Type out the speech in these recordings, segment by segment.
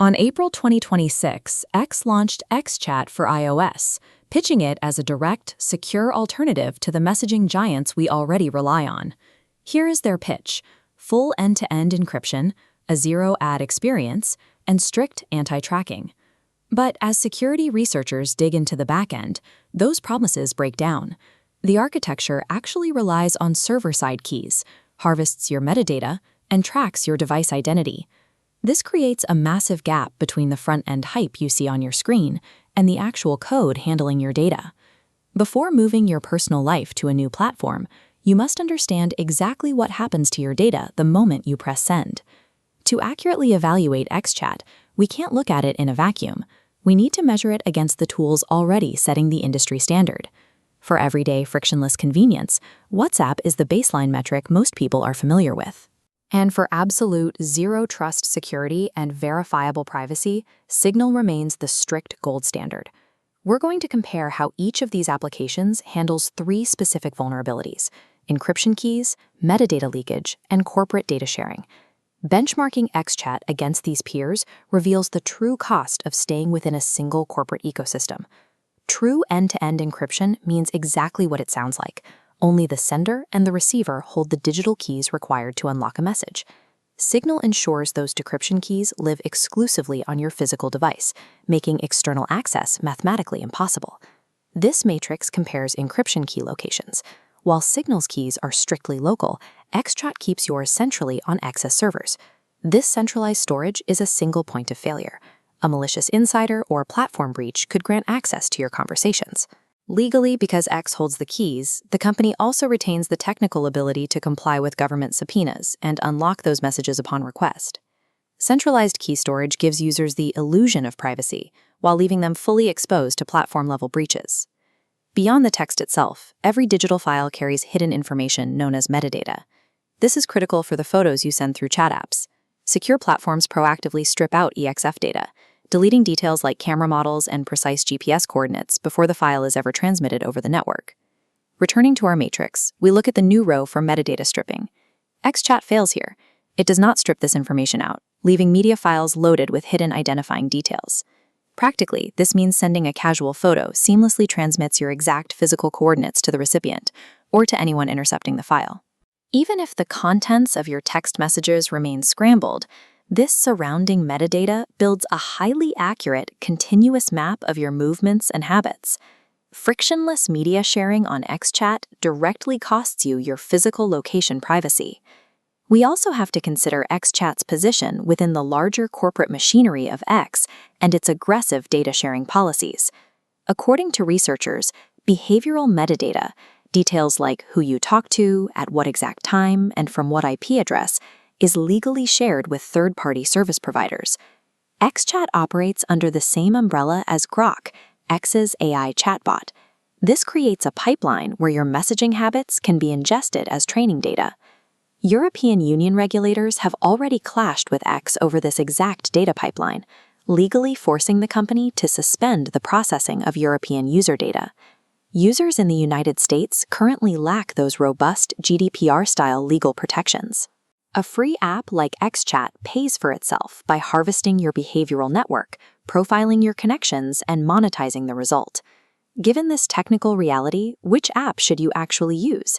On April 2026, X launched XChat for iOS, pitching it as a direct, secure alternative to the messaging giants we already rely on. Here is their pitch: full end-to-end encryption, a zero-ad experience, and strict anti-tracking. But as security researchers dig into the backend, those promises break down. The architecture actually relies on server-side keys, harvests your metadata, and tracks your device identity. This creates a massive gap between the front-end hype you see on your screen and the actual code handling your data. Before moving your personal life to a new platform, you must understand exactly what happens to your data the moment you press send. To accurately evaluate XChat, we can't look at it in a vacuum. We need to measure it against the tools already setting the industry standard. For everyday frictionless convenience, WhatsApp is the baseline metric most people are familiar with. And for absolute zero-trust security and verifiable privacy, Signal remains the strict gold standard. We're going to compare how each of these applications handles three specific vulnerabilities: encryption keys, metadata leakage, and corporate data sharing. Benchmarking XChat against these peers reveals the true cost of staying within a single corporate ecosystem. True end-to-end encryption means exactly what it sounds like. Only the sender and the receiver hold the digital keys required to unlock a message. Signal ensures those decryption keys live exclusively on your physical device, making external access mathematically impossible. This matrix compares encryption key locations. While Signal's keys are strictly local, XChat keeps yours centrally on X's servers. This centralized storage is a single point of failure. A malicious insider or platform breach could grant access to your conversations. Legally, because X holds the keys, the company also retains the technical ability to comply with government subpoenas and unlock those messages upon request. Centralized key storage gives users the illusion of privacy, while leaving them fully exposed to platform-level breaches. Beyond the text itself, every digital file carries hidden information known as metadata. This is critical for the photos you send through chat apps. Secure platforms proactively strip out EXF data, deleting details like camera models and precise GPS coordinates before the file is ever transmitted over the network. Returning to our matrix, we look at the new row for metadata stripping. XChat fails here. It does not strip this information out, leaving media files loaded with hidden identifying details. Practically, this means sending a casual photo seamlessly transmits your exact physical coordinates to the recipient or to anyone intercepting the file. Even if the contents of your text messages remain scrambled, this surrounding metadata builds a highly accurate, continuous map of your movements and habits. Frictionless media sharing on XChat directly costs you your physical location privacy. We also have to consider XChat's position within the larger corporate machinery of X and its aggressive data sharing policies. According to researchers, behavioral metadata, details like who you talk to, at what exact time, and from what IP address, is legally shared with third-party service providers. XChat operates under the same umbrella as Grok, X's AI chatbot. This creates a pipeline where your messaging habits can be ingested as training data. European Union regulators have already clashed with X over this exact data pipeline, legally forcing the company to suspend the processing of European user data. Users in the United States currently lack those robust GDPR-style legal protections. A free app like XChat pays for itself by harvesting your behavioral network, profiling your connections, and monetizing the result. Given this technical reality, which app should you actually use?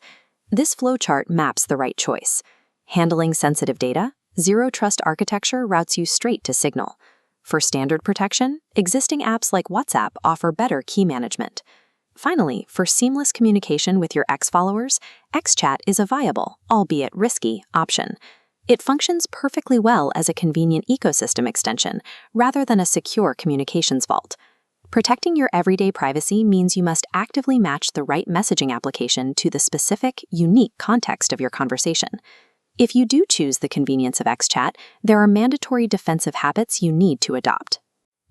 This flowchart maps the right choice. Handling sensitive data, zero-trust architecture routes you straight to Signal. For standard protection, existing apps like WhatsApp offer better key management. Finally, for seamless communication with your X followers, XChat is a viable, albeit risky, option. It functions perfectly well as a convenient ecosystem extension, rather than a secure communications vault. Protecting your everyday privacy means you must actively match the right messaging application to the specific, unique context of your conversation. If you do choose the convenience of XChat, there are mandatory defensive habits you need to adopt.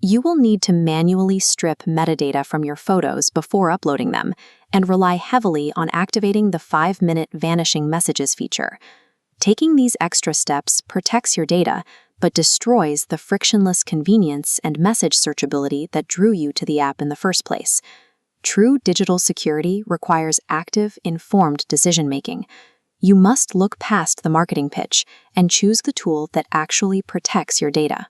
You will need to manually strip metadata from your photos before uploading them, and rely heavily on activating the 5-minute vanishing messages feature. Taking these extra steps protects your data, but destroys the frictionless convenience and message searchability that drew you to the app in the first place. True digital security requires active, informed decision-making. You must look past the marketing pitch and choose the tool that actually protects your data.